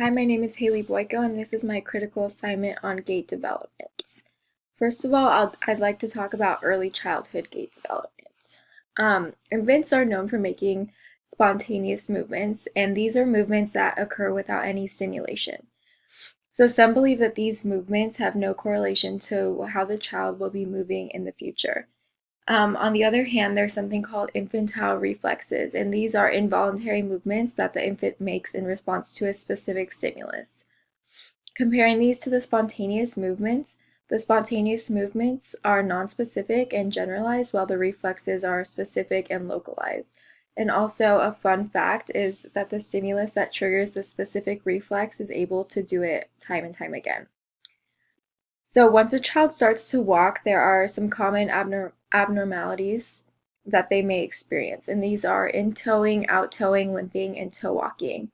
Hi, my name is Haley Boyko, and this is my critical assignment on gait development. First of all, I'd like to talk about early childhood gait development. Infants are known for making spontaneous movements, and these are movements that occur without any stimulation. So some believe that these movements have no correlation to how the child will be moving in the future. On the other hand, there's something called infantile reflexes, and these are involuntary movements that the infant makes in response to a specific stimulus. Comparing these to the spontaneous movements are nonspecific and generalized, while the reflexes are specific and localized. And also, a fun fact is that the stimulus that triggers the specific reflex is able to do it time and time again. So once a child starts to walk, there are some common abnormalities that they may experience, and these are in-toeing, out-toeing, limping, and toe walking.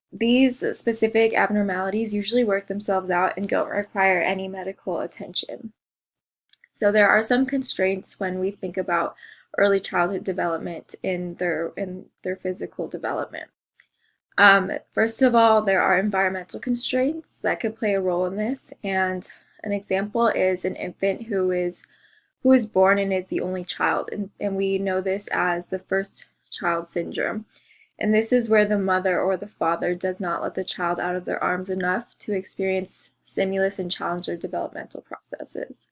These specific abnormalities usually work themselves out and don't require any medical attention. So there are some constraints when we think about early childhood development in their physical development. First of all, there are environmental constraints that could play a role in this, and an example is an infant who is born and is the only child, and we know this as the first child syndrome. And this is where the mother or the father does not let the child out of their arms enough to experience stimulus and challenge their developmental processes.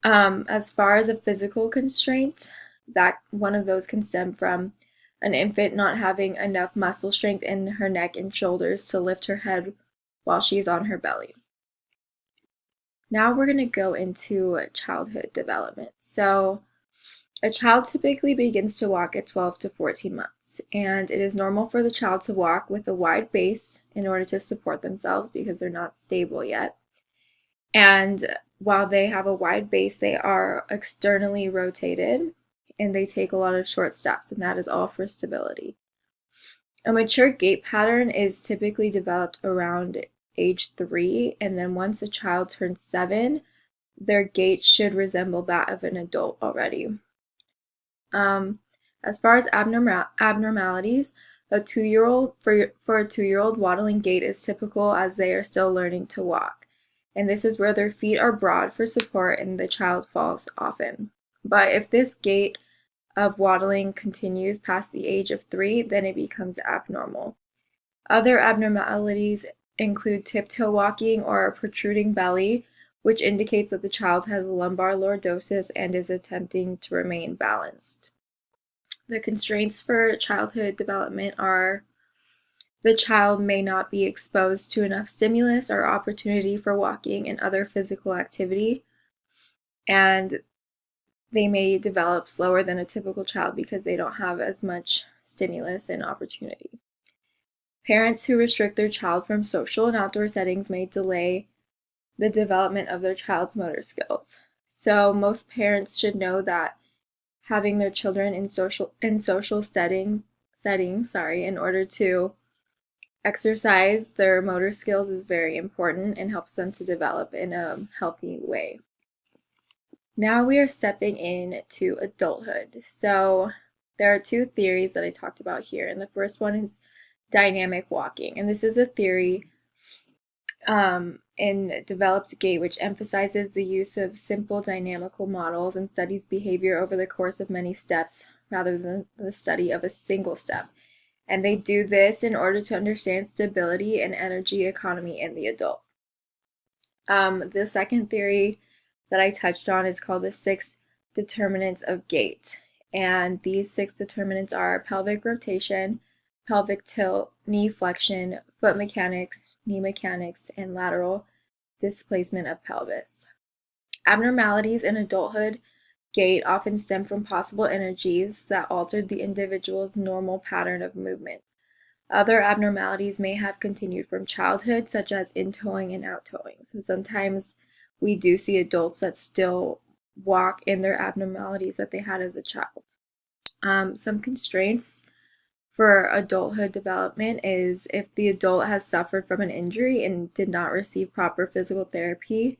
As far as a physical constraint, that one of those can stem from an infant not having enough muscle strength in her neck and shoulders to lift her head while she's on her belly. Now we're going to go into childhood development. So a child typically begins to walk at 12 to 14 months, and it is normal for the child to walk with a wide base in order to support themselves because they're not stable yet. And while they have a wide base, they are externally rotated and they take a lot of short steps, and that is all for stability. A mature gait pattern is typically developed around age 3, and then once a child turns 7, their gait should resemble that of an adult already. As far as abnormalities, a 2-year-old for a 2-year-old waddling gait is typical as they are still learning to walk, and this is where their feet are broad for support and the child falls often. But if this gait of waddling continues past the age of 3, then it becomes abnormal. Other abnormalities include tiptoe walking or a protruding belly, which indicates that the child has lumbar lordosis and is attempting to remain balanced. The constraints for childhood development are the child may not be exposed to enough stimulus or opportunity for walking and other physical activity, and they may develop slower than a typical child because they don't have as much stimulus and opportunity. Parents who restrict their child from social and outdoor settings may delay the development of their child's motor skills. So most parents should know that having their children in social settings, in order to exercise their motor skills is very important and helps them to develop in a healthy way. Now we are stepping into adulthood. So there are 2 theories that I talked about here, and the first one is dynamic walking, and this is a theory in developed gait which emphasizes the use of simple dynamical models and studies behavior over the course of many steps rather than the study of a single step. And they do this in order to understand stability and energy economy in the adult. The second theory that I touched on is called the 6 determinants of gait. And these 6 determinants are pelvic rotation, pelvic tilt, knee flexion, foot mechanics, knee mechanics, and lateral displacement of pelvis. Abnormalities in adulthood gait often stem from possible energies that altered the individual's normal pattern of movement. Other abnormalities may have continued from childhood, such as in-toeing and out-toeing. So sometimes we do see adults that still walk in their abnormalities that they had as a child. Some constraints for adulthood development is if the adult has suffered from an injury and did not receive proper physical therapy.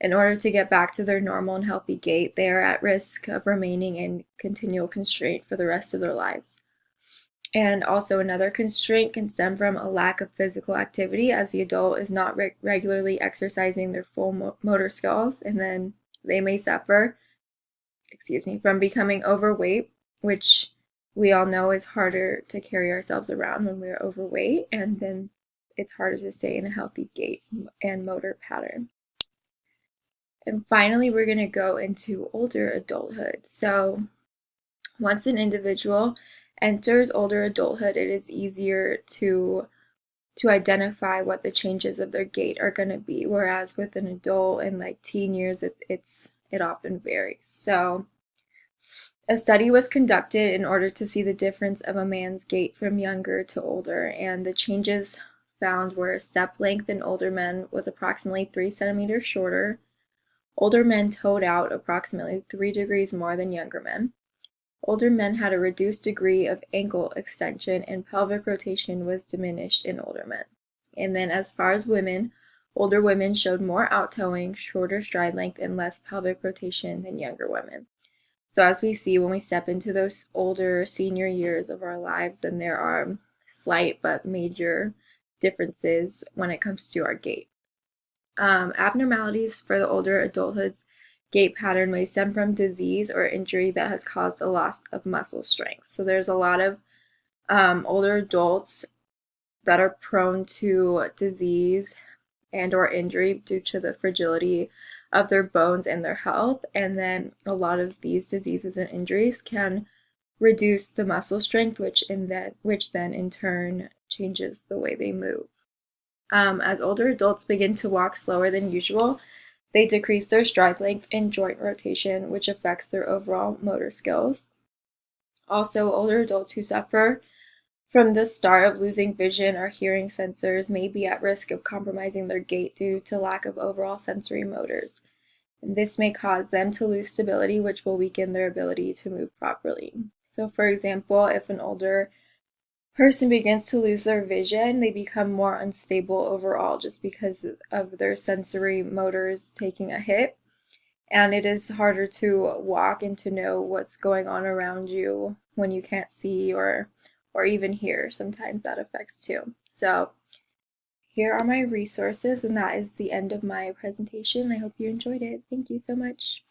In order to get back to their normal and healthy gait, they are at risk of remaining in continual constraint for the rest of their lives. And also another constraint can stem from a lack of physical activity as the adult is not regularly exercising their full motor skills, and then they may suffer, from becoming overweight, which we all know is harder to carry ourselves around when we're overweight, and then it's harder to stay in a healthy gait and motor pattern. And finally, we're going to go into older adulthood. So once an individual enters older adulthood, it is easier to identify what the changes of their gait are going to be, whereas with an adult in like teen years, it often varies. So a study was conducted in order to see the difference of a man's gait from younger to older, and the changes found were step length in older men was approximately 3 centimeters shorter. Older men toed out approximately 3 degrees more than younger men. Older men had a reduced degree of ankle extension, and pelvic rotation was diminished in older men. And then as far as women, older women showed more out-toeing, shorter stride length, and less pelvic rotation than younger women. So as we see when we step into those older senior years of our lives, then there are slight but major differences when it comes to our gait. Abnormalities for the older adulthood's gait pattern may stem from disease or injury that has caused a loss of muscle strength. So there's a lot of older adults that are prone to disease and or injury due to the fragility of their bones and their health, and then a lot of these diseases and injuries can reduce the muscle strength, which then in turn changes the way they move. As older adults begin to walk slower than usual, they decrease their stride length and joint rotation, which affects their overall motor skills. Also, older adults who suffer from the start of losing vision or hearing sensors may be at risk of compromising their gait due to lack of overall sensory motors. And this may cause them to lose stability, which will weaken their ability to move properly. So, for example, if an older person begins to lose their vision, they become more unstable overall just because of their sensory motors taking a hit. And it is harder to walk and to know what's going on around you when you can't see or even hear. Sometimes that affects too. So here are my resources, and that is the end of my presentation. I hope you enjoyed it. Thank you so much.